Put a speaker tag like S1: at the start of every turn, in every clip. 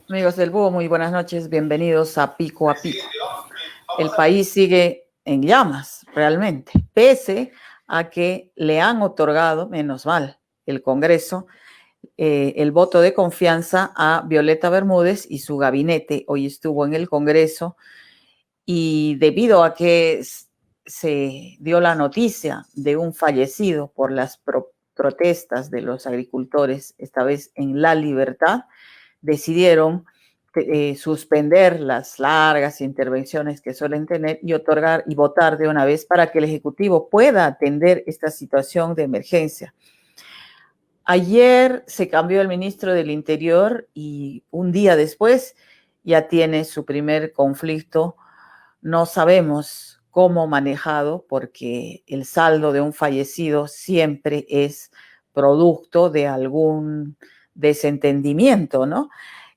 S1: Amigos del Búho, muy buenas noches, bienvenidos a Pico a Pico. El país sigue en llamas, realmente, pese a que le han otorgado, menos mal, el Congreso, el voto de confianza a Violeta Bermúdez y su gabinete. Hoy estuvo en el Congreso y debido a que se dio la noticia de un fallecido por las protestas de los agricultores, esta vez en La Libertad, decidieron suspender las largas intervenciones que suelen tener y otorgar y votar de una vez para que el Ejecutivo pueda atender esta situación de emergencia. Ayer se cambió el ministro del Interior y un día después ya tiene su primer conflicto. No sabemos cómo manejado porque el saldo de un fallecido siempre es producto de algún desentendimiento, ¿no?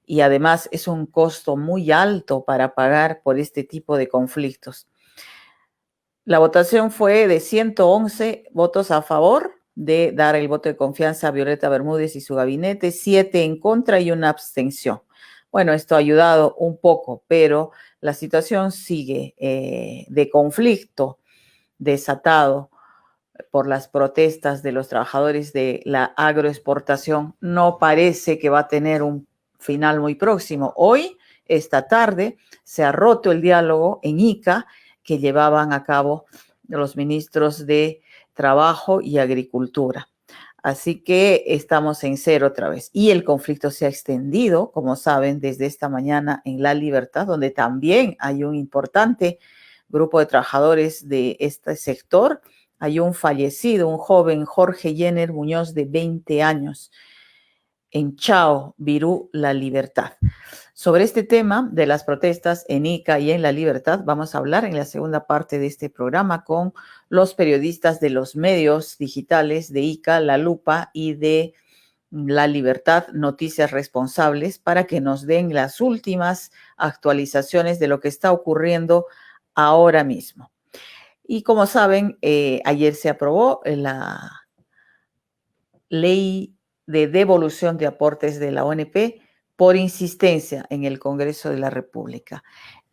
S1: Y además es un costo muy alto para pagar por este tipo de conflictos. La votación fue de 111 votos a favor de dar el voto de confianza a Violeta Bermúdez y su gabinete, 7 en contra y una abstención. Bueno, esto ha ayudado un poco, pero la situación sigue de conflicto desatado por las protestas de los trabajadores de la agroexportación. No parece que va a tener un final muy próximo. Hoy, esta tarde, se ha roto el diálogo en Ica que llevaban a cabo los ministros de Trabajo y Agricultura. Así que estamos en cero otra vez. Y el conflicto se ha extendido, como saben, desde esta mañana en La Libertad, donde también hay un importante grupo de trabajadores de este sector. Hay un fallecido, un joven, Jorge Jenner Muñoz, de 20 años, en Chao, Virú, La Libertad. Sobre este tema de las protestas en Ica y en La Libertad vamos a hablar en la segunda parte de este programa con los periodistas de los medios digitales de Ica, La Lupa y de La Libertad, Noticias Responsables, para que nos den las últimas actualizaciones de lo que está ocurriendo ahora mismo. Y como saben, ayer se aprobó la ley de devolución de aportes de la ONP por insistencia en el Congreso de la República.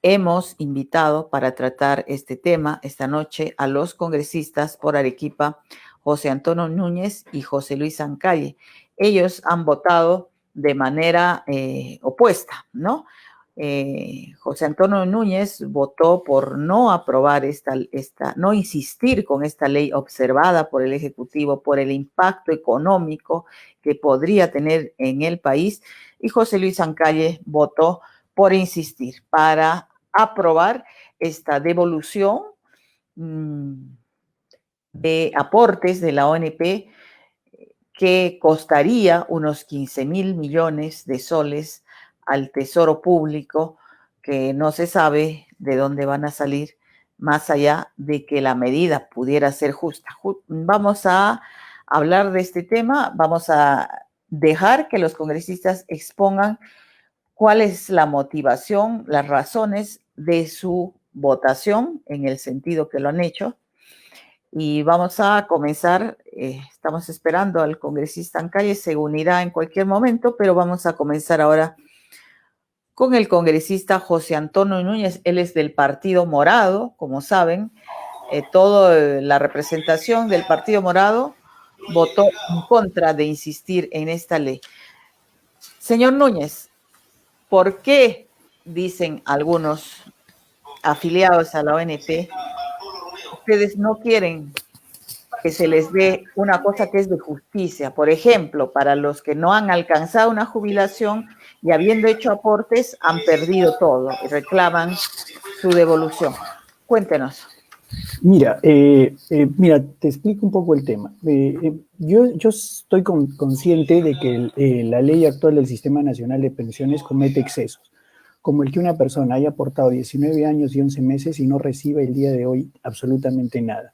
S1: Hemos invitado para tratar este tema esta noche a los congresistas por Arequipa, José Antonio Núñez y José Luis Ancalle. Ellos han votado de manera opuesta, ¿no? José Antonio Núñez votó por no aprobar no insistir con esta ley observada por el Ejecutivo por el impacto económico que podría tener en el país, y José Luis Ancalle votó por insistir para aprobar esta devolución de aportes de la ONP que costaría unos 15.000 millones de soles al Tesoro Público, que no se sabe de dónde van a salir, más allá de que la medida pudiera ser justa. Vamos a hablar de este tema, vamos a dejar que los congresistas expongan cuál es la motivación, las razones de su votación en el sentido que lo han hecho. Y vamos a comenzar, estamos esperando al congresista Ancalle, se unirá en cualquier momento, pero vamos a comenzar ahora con el congresista José Antonio Núñez. Él es del Partido Morado, como saben, toda la representación del Partido Morado votó en contra de insistir en esta ley. Señor Núñez, ¿por qué dicen algunos afiliados a la ONP, ustedes no quieren que se les dé una cosa que es de justicia? Por ejemplo, para los que no han alcanzado una jubilación y habiendo hecho aportes han perdido todo y reclaman su devolución. Cuéntenos.
S2: Mira, te explico un poco el tema. Yo estoy consciente de que la ley actual del Sistema Nacional de Pensiones comete excesos, como el que una persona haya aportado 19 años y 11 meses y no reciba el día de hoy absolutamente nada.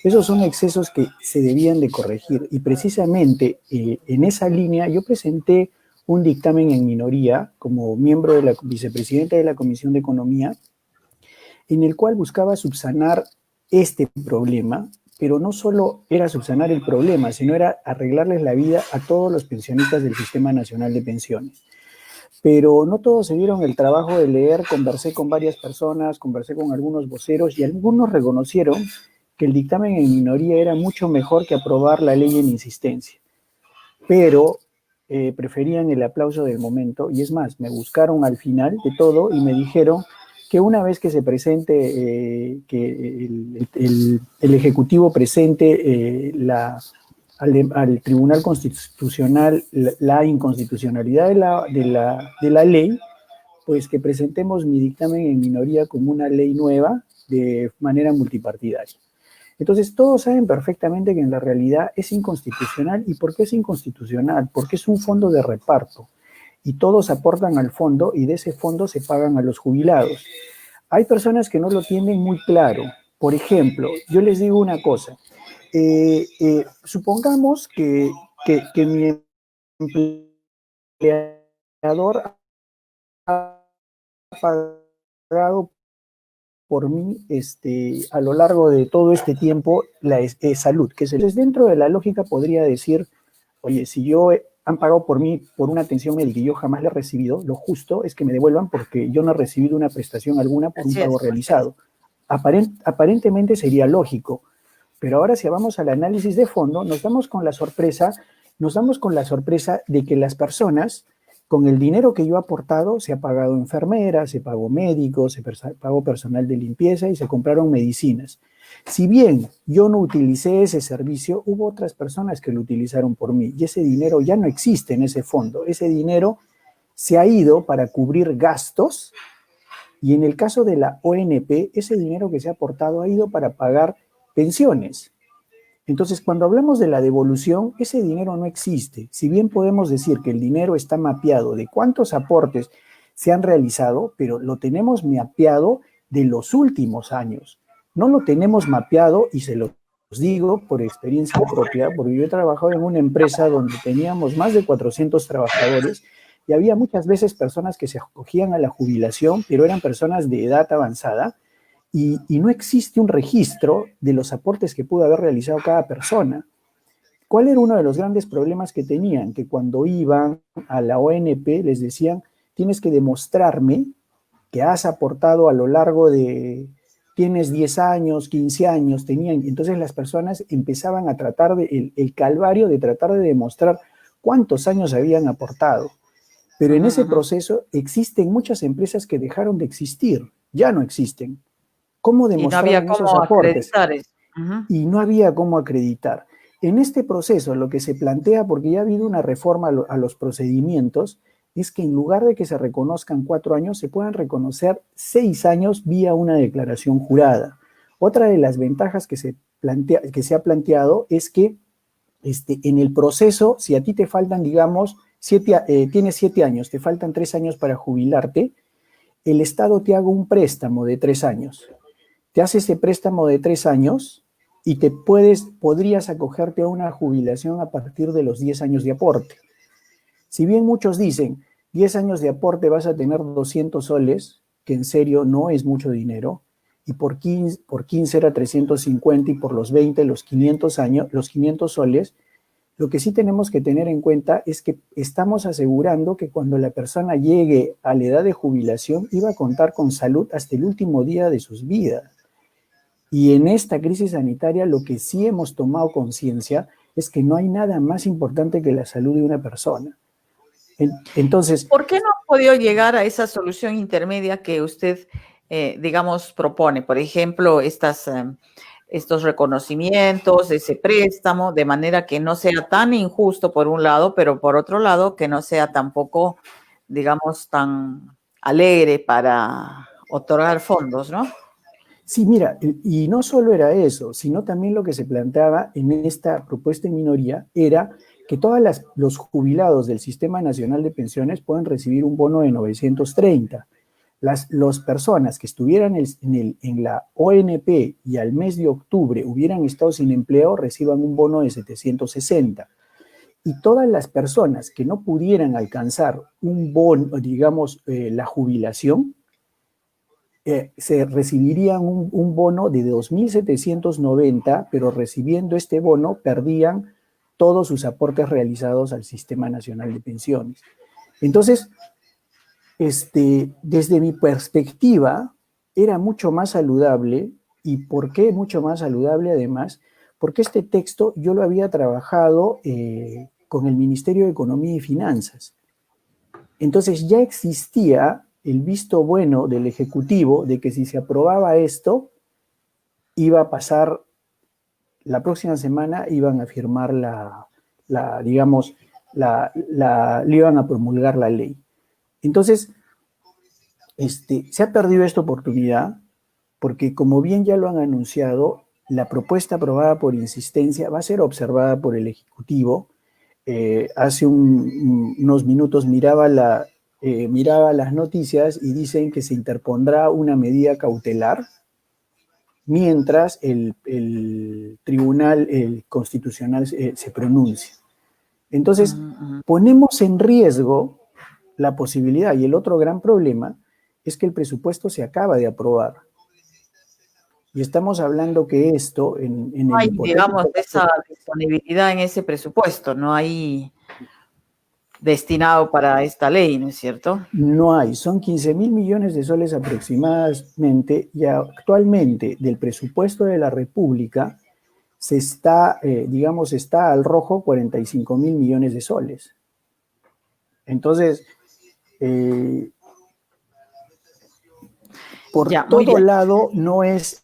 S2: Esos son excesos que se debían de corregir y precisamente en esa línea yo presenté un dictamen en minoría como miembro de la vicepresidenta de la Comisión de Economía en el cual buscaba subsanar este problema, pero no solo era subsanar el problema, sino era arreglarles la vida a todos los pensionistas del Sistema Nacional de Pensiones. Pero no todos se dieron el trabajo de leer, conversé con varias personas, conversé con algunos voceros y algunos reconocieron que el dictamen en minoría era mucho mejor que aprobar la ley en insistencia. Pero preferían el aplauso del momento y es más, me buscaron al final de todo y me dijeron que una vez que se presente, que el Ejecutivo presente al Tribunal Constitucional la inconstitucionalidad de la ley, pues que presentemos mi dictamen en minoría como una ley nueva de manera multipartidaria. Entonces, todos saben perfectamente que en la realidad es inconstitucional. ¿Y por qué es inconstitucional? Porque es un fondo de reparto y todos aportan al fondo y de ese fondo se pagan a los jubilados. Hay personas que no lo tienen muy claro. Por ejemplo, yo les digo una cosa. Supongamos que mi empleador ha pagado por mí a lo largo de todo este tiempo la salud, que es dentro de la lógica podría decir, oye, si yo han pagado por mí por una atención médica y yo jamás la he recibido, lo justo es que me devuelvan porque yo no he recibido una prestación alguna por un pago realizado. Aparentemente sería lógico, pero ahora si vamos al análisis de fondo, nos damos con la sorpresa de que las personas, con el dinero que yo he aportado, se ha pagado enfermeras, se pagó médicos, se pagó personal de limpieza y se compraron medicinas. Si bien yo no utilicé ese servicio, hubo otras personas que lo utilizaron por mí y ese dinero ya no existe en ese fondo. Ese dinero se ha ido para cubrir gastos y en el caso de la ONP, ese dinero que se ha aportado ha ido para pagar pensiones. Entonces, cuando hablamos de la devolución, ese dinero no existe. Si bien podemos decir que el dinero está mapeado de cuántos aportes se han realizado, pero lo tenemos mapeado de los últimos años. No lo tenemos mapeado, y se los digo por experiencia propia, porque yo he trabajado en una empresa donde teníamos más de 400 trabajadores y había muchas veces personas que se acogían a la jubilación, pero eran personas de edad avanzada, y no existe un registro de los aportes que pudo haber realizado cada persona. ¿Cuál era uno de los grandes problemas que tenían? Que cuando iban a la ONP les decían, tienes que demostrarme que has aportado a lo largo de, tienes 10 años, 15 años, entonces las personas empezaban a tratar el calvario de tratar de demostrar cuántos años habían aportado. Pero en ese proceso existen muchas empresas que dejaron de existir, ya no existen. ¿Cómo demostraban esos aportes? Y no había cómo acreditar. En este proceso lo que se plantea, porque ya ha habido una reforma a los procedimientos, es que en lugar de que se reconozcan 4 años, se puedan reconocer 6 años vía una declaración jurada. Otra de las ventajas que se ha planteado es que en el proceso, si a ti te faltan, digamos, tienes 7 años, te faltan 3 años para jubilarte, el Estado te haga un préstamo de 3 años. Te hace ese préstamo de 3 años y podrías acogerte a una jubilación a partir de los 10 años de aporte. Si bien muchos dicen, 10 años de aporte vas a tener 200 soles, que en serio no es mucho dinero, y por 15 era 350 y por los 20, los 500 soles, lo que sí tenemos que tener en cuenta es que estamos asegurando que cuando la persona llegue a la edad de jubilación iba a contar con salud hasta el último día de sus vidas. Y en esta crisis sanitaria lo que sí hemos tomado conciencia es que no hay nada más importante que la salud de una persona. Entonces,
S1: ¿por qué no ha podido llegar a esa solución intermedia que usted, digamos, propone? Por ejemplo, estos reconocimientos, ese préstamo, de manera que no sea tan injusto por un lado, pero por otro lado, que no sea tampoco, digamos, tan alegre para otorgar fondos, ¿no?
S2: Sí, mira, y no solo era eso, sino también lo que se planteaba en esta propuesta en minoría era que todos los jubilados del Sistema Nacional de Pensiones puedan recibir un bono de 930. Las personas que estuvieran en la ONP y al mes de octubre hubieran estado sin empleo reciban un bono de 760. Y todas las personas que no pudieran alcanzar un bono, digamos, la jubilación, se recibirían un bono de 2.790, pero recibiendo este bono perdían todos sus aportes realizados al Sistema Nacional de Pensiones. Entonces, desde mi perspectiva, era mucho más saludable. ¿Y por qué mucho más saludable además? Porque este texto yo lo había trabajado con el Ministerio de Economía y Finanzas. Entonces ya existía el visto bueno del Ejecutivo de que si se aprobaba esto, iba a pasar, la próxima semana iban a firmar le iban a promulgar la ley. Entonces, se ha perdido esta oportunidad porque, como bien ya lo han anunciado, la propuesta aprobada por insistencia va a ser observada por el Ejecutivo. Hace unos minutos miraba las noticias y dicen que se interpondrá una medida cautelar mientras el Tribunal Constitucional se pronuncia. Entonces, ponemos en riesgo la posibilidad, y el otro gran problema es que el presupuesto se acaba de aprobar. Y estamos hablando que esto
S1: no hay, digamos, esa disponibilidad en ese presupuesto, no hay destinado para esta ley, ¿no es cierto?
S2: No hay, son 15.000 millones de soles aproximadamente, y actualmente del presupuesto de la República se está, está al rojo 45.000 millones de soles. Entonces, por todo lado no es...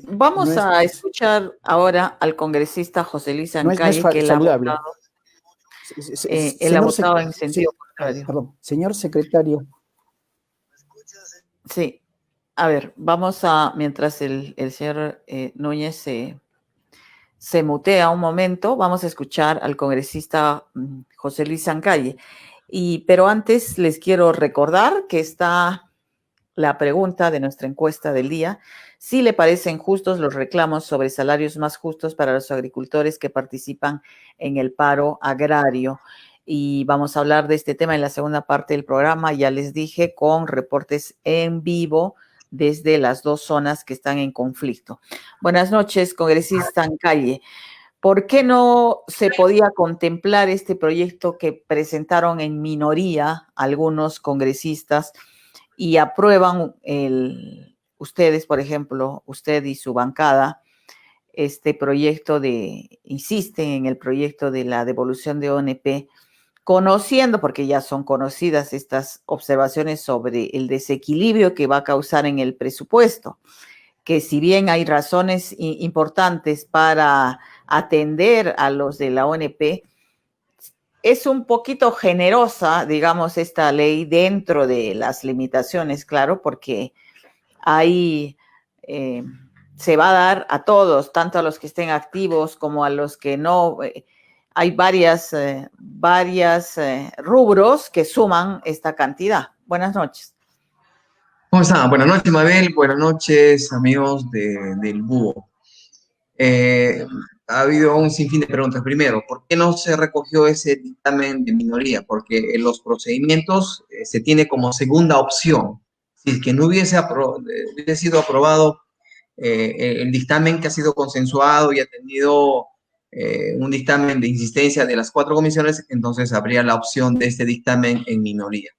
S1: Vamos a escuchar ahora al congresista José Luis Ancalle, que él ha votado en sentido contrario.
S2: Perdón, señor secretario.
S1: Sí, a ver, vamos a, mientras el señor Núñez se mutea un momento, vamos a escuchar al congresista José Luis Ancalle. Pero antes les quiero recordar que está la pregunta de nuestra encuesta del día: si le parecen justos los reclamos sobre salarios más justos para los agricultores que participan en el paro agrario. Y vamos a hablar de este tema en la segunda parte del programa, ya les dije, con reportes en vivo desde las dos zonas que están en conflicto. Buenas noches, congresista Ancalle. ¿Por qué no se podía contemplar este proyecto que presentaron en minoría algunos congresistas y aprueban ustedes, por ejemplo, usted y su bancada, este proyecto insisten en el proyecto de la devolución de ONP, conociendo, porque ya son conocidas estas observaciones sobre el desequilibrio que va a causar en el presupuesto, que si bien hay razones importantes para atender a los de la ONP, es un poquito generosa, digamos, esta ley dentro de las limitaciones, claro, porque ahí se va a dar a todos, tanto a los que estén activos como a los que no. Hay varias rubros que suman esta cantidad. Buenas noches.
S3: ¿Cómo están? Buenas noches, Mabel. Buenas noches, amigos del Búho. Ha habido un sinfín de preguntas. Primero, ¿por qué no se recogió ese dictamen de minoría? Porque en los procedimientos se tiene como segunda opción. Si es que no hubiese sido aprobado el dictamen que ha sido consensuado y ha tenido un dictamen de insistencia de las 4 comisiones, entonces habría la opción de este dictamen en minoría.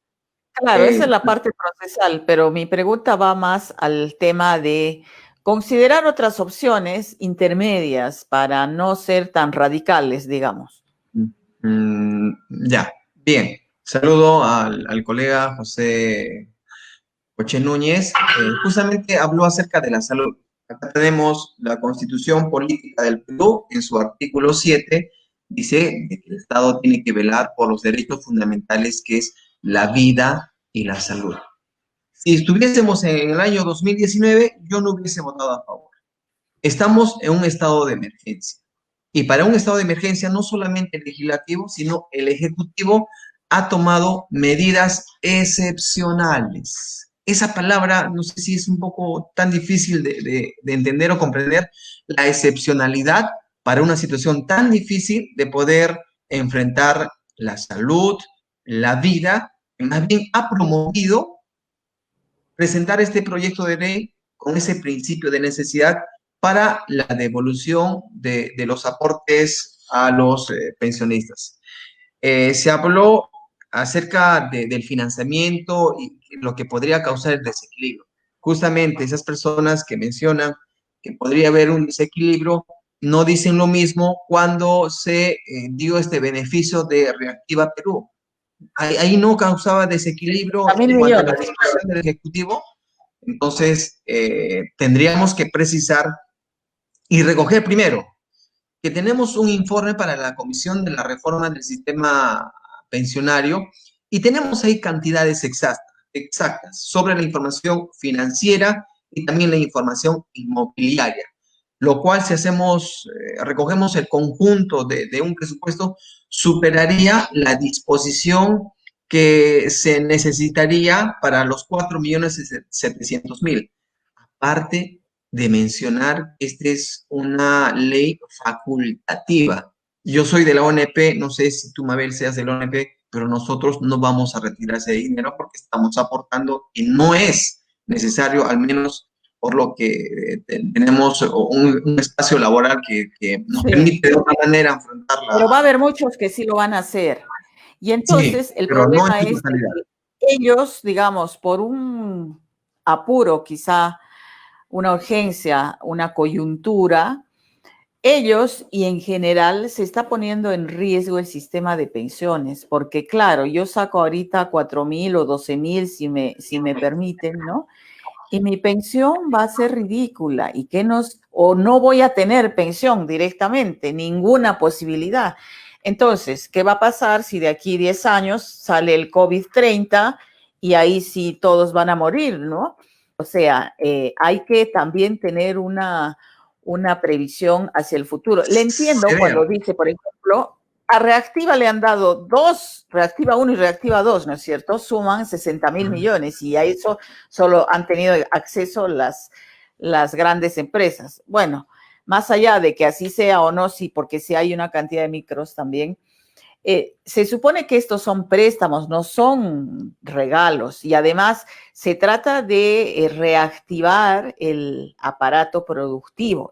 S1: Claro, esa es la parte procesal, pero mi pregunta va más al tema de considerar otras opciones intermedias para no ser tan radicales, digamos.
S3: Ya, bien. Saludo al colega José Núñez. Justamente habló acerca de la salud. Acá tenemos la Constitución Política del Perú, en su artículo 7, dice que el Estado tiene que velar por los derechos fundamentales, que es la vida y la salud. Si estuviésemos en el año 2019, yo no hubiese votado a favor. Estamos en un estado de emergencia. Y para un estado de emergencia, no solamente el legislativo, sino el ejecutivo ha tomado medidas excepcionales. Esa palabra, no sé si es un poco tan difícil de entender o comprender, la excepcionalidad para una situación tan difícil de poder enfrentar la salud, la vida, que más bien ha promovido presentar este proyecto de ley con ese principio de necesidad para la devolución de los aportes a los pensionistas. Se habló acerca del financiamiento y lo que podría causar el desequilibrio. Justamente esas personas que mencionan que podría haber un desequilibrio no dicen lo mismo cuando se dio este beneficio de Reactiva Perú. Ahí no causaba desequilibrio en cuanto a la discusión del Ejecutivo. Entonces, tendríamos que precisar y recoger primero que tenemos un informe para la Comisión de la Reforma del Sistema Pensionario y tenemos ahí cantidades exactas sobre la información financiera y también la información inmobiliaria, lo cual si recogemos el conjunto de un presupuesto, superaría la disposición que se necesitaría para los 4.700.000. Aparte de mencionar, esta es una ley facultativa. Yo soy de la ONP, no sé si tú, Mabel, seas de la ONP, pero nosotros no vamos a retirar ese dinero porque estamos aportando y no es necesario, al menos por lo que tenemos un espacio laboral que nos permite de otra manera enfrentarla.
S1: Pero va a haber muchos que sí lo van a hacer. Y entonces
S3: sí,
S1: el problema es que ellos, digamos, por un apuro, quizá una urgencia, una coyuntura, ellos y en general se está poniendo en riesgo el sistema de pensiones, porque claro, yo saco ahorita 4.000 o 12.000 si me permiten, ¿no? Y mi pensión va a ser ridícula y o no voy a tener pensión directamente, ninguna posibilidad. Entonces, ¿qué va a pasar si de aquí 10 años sale el COVID-30 y ahí sí todos van a morir, ¿no? O sea, hay que también tener una previsión hacia el futuro. Le entiendo cuando dice, por ejemplo, a Reactiva le han dado Reactiva 1 y Reactiva 2, ¿no es cierto? Suman 60.000 millones y a eso solo han tenido acceso las grandes empresas. Bueno, más allá de que así sea o no, sí, porque sí hay una cantidad de micros también, se supone que estos son préstamos, no son regalos, y además se trata de reactivar el aparato productivo.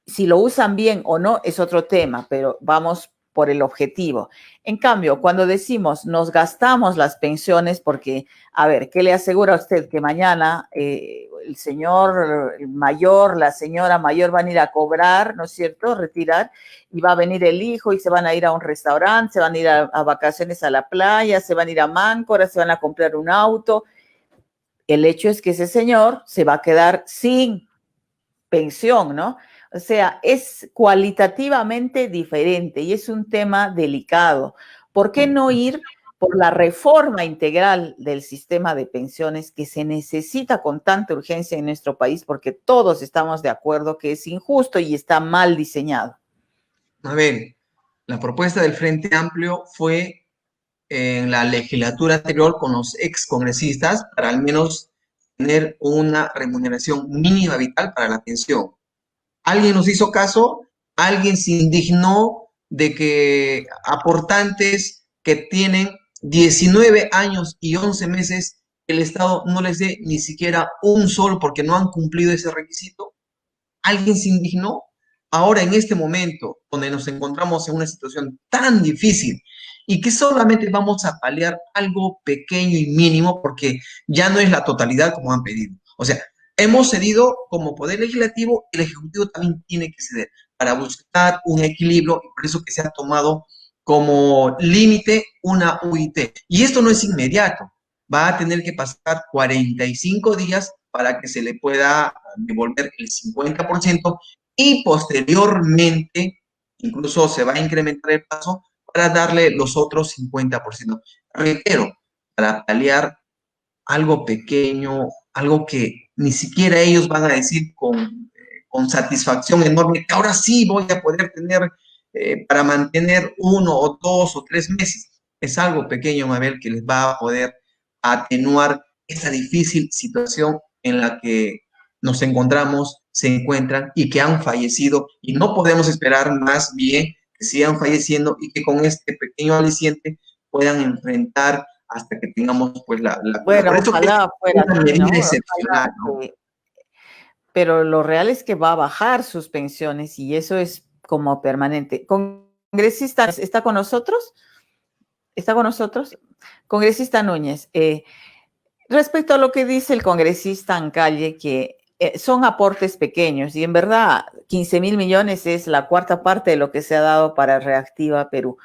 S1: Si lo usan bien o no es otro tema, pero vamos por el objetivo. En cambio, cuando decimos nos gastamos las pensiones porque, a ver, ¿qué le asegura a usted que mañana el señor mayor, la señora mayor van a ir a cobrar, ¿no es cierto?, retirar, y va a venir el hijo y se van a ir a un restaurante, se van a ir a vacaciones a la playa, se van a ir a Máncora, se van a comprar un auto. El hecho es que ese señor se va a quedar sin pensión, ¿no? O sea, es cualitativamente diferente y es un tema delicado. ¿Por qué no ir por la reforma integral del sistema de pensiones que se necesita con tanta urgencia en nuestro país? Porque todos estamos de acuerdo que es injusto y está mal diseñado.
S3: A ver, la propuesta del Frente Amplio fue en la legislatura anterior con los excongresistas para al menos tener una remuneración mínima vital para la pensión. ¿Alguien nos hizo caso? ¿Alguien se indignó de que aportantes que tienen 19 años y 11 meses, el Estado no les dé ni siquiera un sol porque no han cumplido ese requisito? ¿Alguien se indignó? Ahora, en este momento, donde nos encontramos en una situación tan difícil y que solamente vamos a paliar algo pequeño y mínimo porque ya no es la totalidad como han pedido. O sea, hemos cedido como poder legislativo, el ejecutivo también tiene que ceder para buscar un equilibrio y por eso que se ha tomado como límite una UIT. Y esto no es inmediato, va a tener que pasar 45 días para que se le pueda devolver el 50% y posteriormente incluso se va a incrementar el plazo para darle los otros 50%. Reitero, para paliar algo pequeño, algo que ni siquiera ellos van a decir con satisfacción enorme, que ahora sí voy a poder tener para mantener 1 o 2 o 3 meses. Es algo pequeño, Mabel, que les va a poder atenuar esa difícil situación en la que nos encontramos, se encuentran y que han fallecido, y no podemos esperar más bien que sigan falleciendo y que con este pequeño aliciente puedan enfrentar hasta que tengamos pues
S1: Bueno,
S3: por eso que
S1: ojalá fuera
S3: es una
S1: así, ¿no?
S3: medida
S1: Ojalá
S3: excepcional, ¿no?
S1: pero lo real es que va a bajar sus pensiones y eso es como permanente. Congresista, ¿está con nosotros? ¿Está con nosotros? Congresista Núñez, respecto a lo que dice el congresista Ancalle, que son aportes pequeños y en verdad 15.000 millones es la cuarta parte de lo que se ha dado para Reactiva Perú.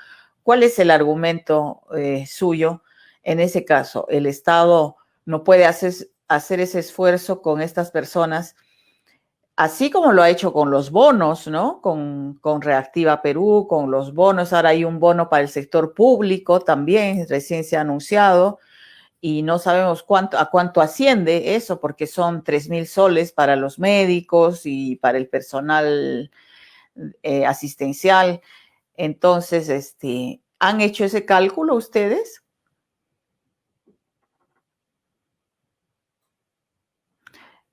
S1: ¿Cuál es el argumento suyo en ese caso? ¿El Estado no puede hacer ese esfuerzo con estas personas, así como lo ha hecho con los bonos, ¿no? Con Reactiva Perú, con los bonos? Ahora hay un bono para el sector público también, recién se ha anunciado, y no sabemos a cuánto asciende eso, porque son 3.000 soles para los médicos y para el personal asistencial. Entonces, ¿han hecho ese cálculo ustedes?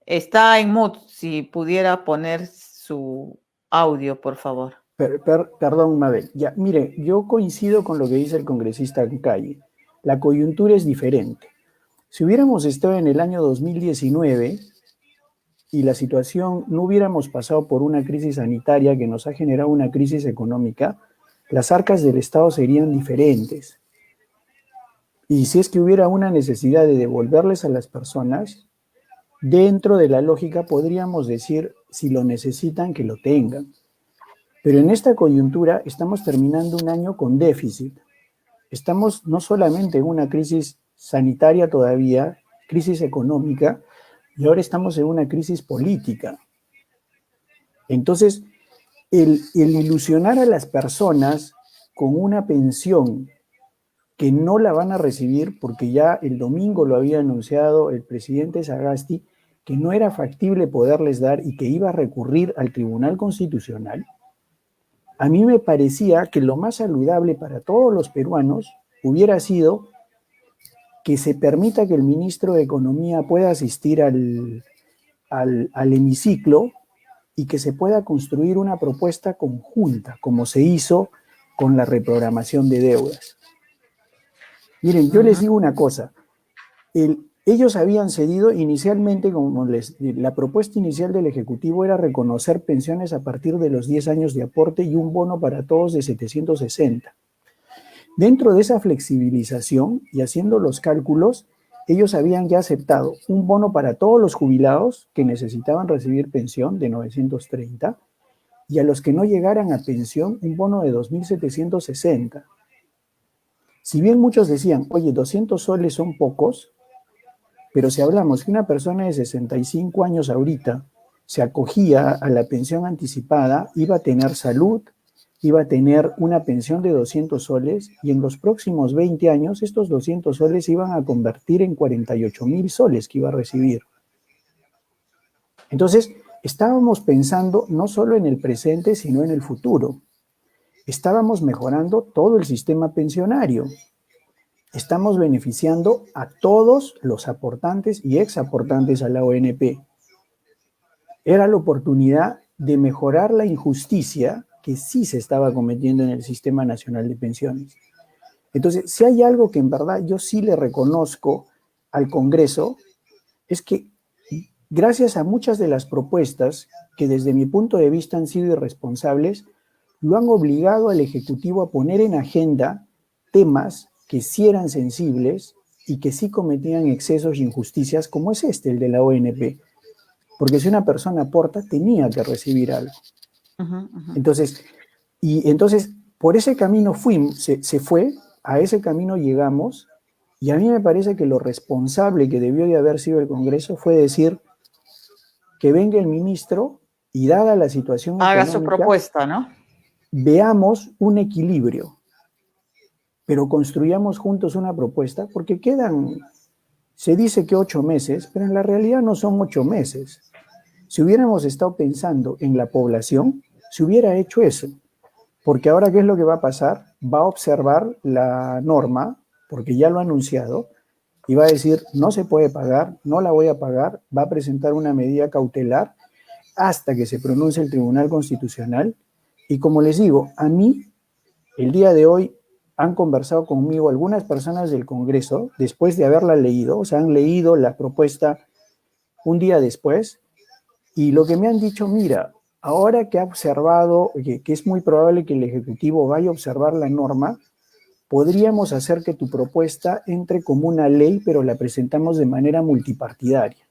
S1: Está en mute, si pudiera poner su audio, por favor.
S2: Perdón, Mabel. Ya, mire, yo coincido con lo que dice el congresista Ancalle. La coyuntura es diferente. Si hubiéramos estado en el año 2019 y la situación no hubiéramos pasado por una crisis sanitaria que nos ha generado una crisis económica, las arcas del Estado serían diferentes. Y si es que hubiera una necesidad de devolverles a las personas, dentro de la lógica podríamos decir, si lo necesitan, que lo tengan. Pero en esta coyuntura estamos terminando un año con déficit. Estamos no solamente en una crisis sanitaria todavía, crisis económica, y ahora estamos en una crisis política. Entonces, el ilusionar a las personas con una pensión que no la van a recibir, porque ya el domingo lo había anunciado el presidente Sagasti, que no era factible poderles dar y que iba a recurrir al Tribunal Constitucional, a mí me parecía que lo más saludable para todos los peruanos hubiera sido que se permita que el ministro de Economía pueda asistir al hemiciclo y que se pueda construir una propuesta conjunta, como se hizo con la reprogramación de deudas. Miren, yo les digo una cosa, ellos habían cedido inicialmente, la propuesta inicial del Ejecutivo era reconocer pensiones a partir de los 10 años de aporte y un bono para todos de 760. Dentro de esa flexibilización y haciendo los cálculos, ellos habían ya aceptado un bono para todos los jubilados que necesitaban recibir pensión de 930 y a los que no llegaran a pensión un bono de 2.760. Si bien muchos decían, oye, 200 soles son pocos, pero si hablamos que una persona de 65 años ahorita se acogía a la pensión anticipada, iba a tener salud, iba a tener una pensión de 200 soles y en los próximos 20 años estos 200 soles iban a convertir en 48.000 soles que iba a recibir. Entonces, estábamos pensando no solo en el presente, sino en el futuro. Estábamos mejorando todo el sistema pensionario. Estamos beneficiando a todos los aportantes y exaportantes a la ONP. Era la oportunidad de mejorar la injusticia que sí se estaba cometiendo en el Sistema Nacional de Pensiones. Entonces, si hay algo que en verdad yo sí le reconozco al Congreso, es que gracias a muchas de las propuestas que desde mi punto de vista han sido irresponsables, lo han obligado al Ejecutivo a poner en agenda temas que sí eran sensibles y que sí cometían excesos e injusticias, como es el de la ONP. Porque si una persona aporta, tenía que recibir algo. Entonces, por ese camino se fue, a ese camino llegamos, y a mí me parece que lo responsable que debió de haber sido el Congreso fue decir que venga el ministro y dada la situación
S1: haga su propuesta, ¿no?
S2: Veamos un equilibrio, pero construyamos juntos una propuesta, porque se dice que 8 meses, pero en la realidad no son 8 meses. Si hubiéramos estado pensando en la población, se hubiera hecho eso, porque ahora ¿qué es lo que va a pasar? Va a observar la norma, porque ya lo ha anunciado, y va a decir, no se puede pagar, no la voy a pagar, va a presentar una medida cautelar hasta que se pronuncie el Tribunal Constitucional. Y como les digo, a mí, el día de hoy, han conversado conmigo algunas personas del Congreso después de haberla leído, o sea, han leído la propuesta un día después, y lo que me han dicho, mira, ahora que ha observado, que es muy probable que el Ejecutivo vaya a observar la norma, podríamos hacer que tu propuesta entre como una ley, pero la presentamos de manera multipartidaria.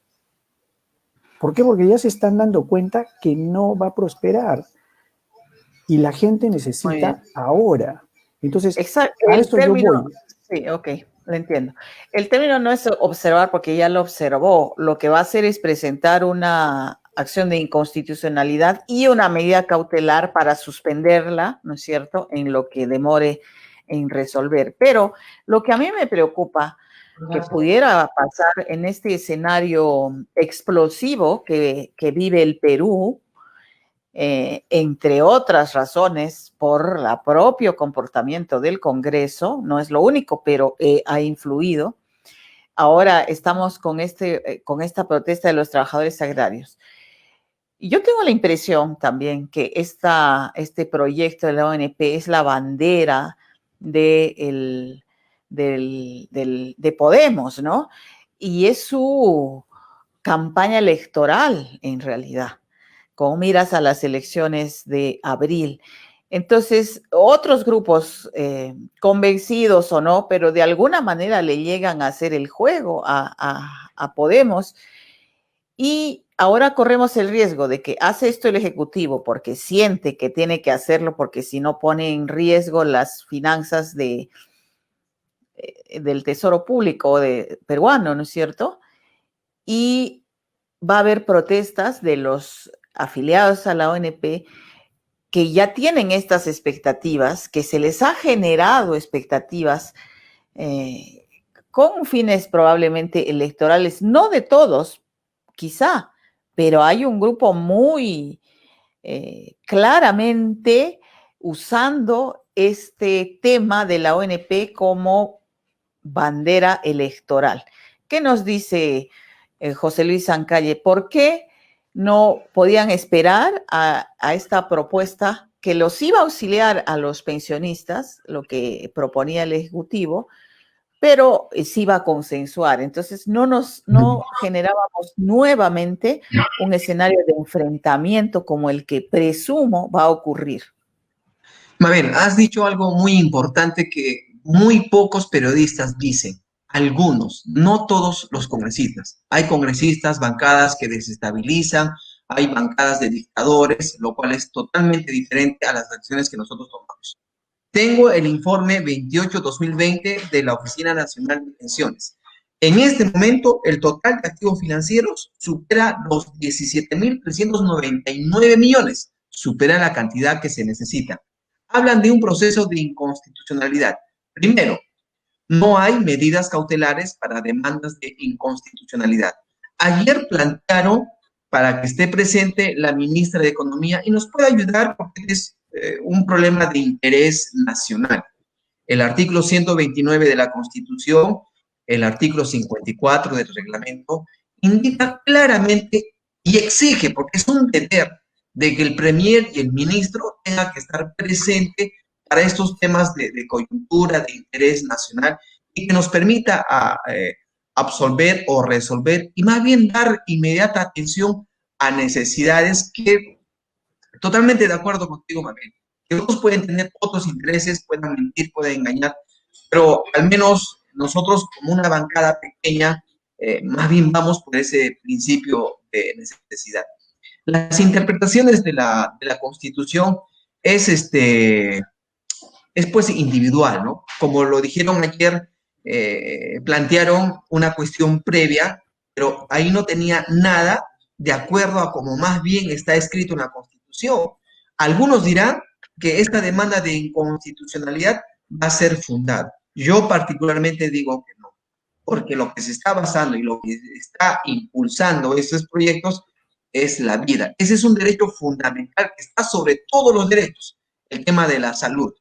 S2: ¿Por qué? Porque ya se están dando cuenta que no va a prosperar y la gente necesita ahora. Entonces,
S1: exacto,
S2: a esto yo voy.
S1: Sí, ok, lo entiendo. El término no es observar porque ya lo observó. Lo que va a hacer es presentar una acción de inconstitucionalidad y una medida cautelar para suspenderla, ¿no es cierto?, en lo que demore en resolver. Pero lo que a mí me preocupa que pudiera pasar en este escenario explosivo que vive el Perú, entre otras razones, por el propio comportamiento del Congreso, no es lo único, pero ha influido. Ahora estamos con esta protesta de los trabajadores agrarios. Y yo tengo la impresión también que este proyecto de la ONP es la bandera de Podemos, ¿no? Y es su campaña electoral, en realidad, con miras a las elecciones de abril. Entonces, otros grupos, convencidos o no, pero de alguna manera le llegan a hacer el juego a Podemos. Y ahora corremos el riesgo de que hace esto el Ejecutivo porque siente que tiene que hacerlo, porque si no pone en riesgo las finanzas del Tesoro Público peruano, ¿no es cierto? Y va a haber protestas de los afiliados a la ONP que ya tienen estas expectativas, que se les ha generado expectativas con fines probablemente electorales, no de todos, quizá, pero hay un grupo muy claramente usando este tema de la ONP como bandera electoral. ¿Qué nos dice José Luis Zancalle? ¿Por qué no podían esperar a esta propuesta que los iba a auxiliar a los pensionistas, lo que proponía el Ejecutivo, pero se iba a consensuar? Entonces no generábamos nuevamente un escenario de enfrentamiento como el que presumo va a ocurrir.
S3: Mabel, has dicho algo muy importante que muy pocos periodistas dicen, algunos, no todos los congresistas. Hay congresistas, bancadas que desestabilizan, hay bancadas de dictadores, lo cual es totalmente diferente a las acciones que nosotros tomamos. Tengo el informe 28-2020 de la Oficina Nacional de Pensiones. En este momento, el total de activos financieros supera los 17.399 millones, supera la cantidad que se necesita. Hablan de un proceso de inconstitucionalidad. Primero, no hay medidas cautelares para demandas de inconstitucionalidad. Ayer plantearon para que esté presente la ministra de Economía y nos pueda ayudar porque es un problema de interés nacional. El artículo 129 de la Constitución, el artículo 54 del reglamento, indica claramente y exige, porque es un deber, de que el premier y el ministro tengan que estar presente para estos temas de coyuntura, de interés nacional, y que nos permita absolver o resolver, y más bien dar inmediata atención a necesidades que, totalmente de acuerdo contigo, Mabel, que otros pueden tener otros intereses, puedan mentir, pueden engañar, pero al menos nosotros como una bancada pequeña, más bien vamos por ese principio de necesidad. Las interpretaciones de la Constitución es pues individual, ¿no? Como lo dijeron ayer, plantearon una cuestión previa, pero ahí no tenía nada de acuerdo a como más bien está escrito en la Constitución. Algunos dirán que esta demanda de inconstitucionalidad va a ser fundada. Yo particularmente digo que no, porque lo que se está basando y lo que está impulsando estos proyectos es la vida. Ese es un derecho fundamental que está sobre todos los derechos, el tema de la salud.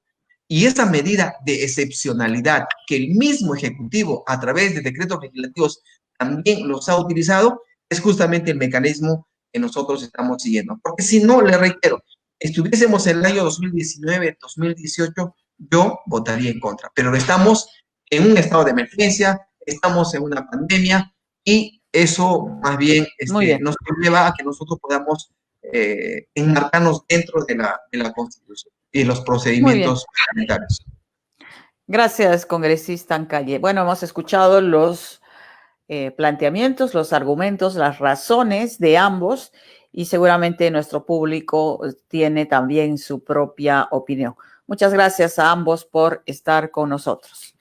S3: Y esa medida de excepcionalidad que el mismo Ejecutivo, a través de decretos legislativos, también los ha utilizado, es justamente el mecanismo que nosotros estamos siguiendo. Porque si no, le reitero, estuviésemos en el año 2019, 2018, yo votaría en contra. Pero estamos en un estado de emergencia, estamos en una pandemia y eso más bien,
S1: Muy bien.
S3: nos lleva a que nosotros podamos enmarcarnos dentro de la Constitución y los procedimientos parlamentarios.
S1: Gracias, congresista Ancalle. Bueno, hemos escuchado los planteamientos, los argumentos, las razones de ambos y seguramente nuestro público tiene también su propia opinión. Muchas gracias a ambos por estar con nosotros.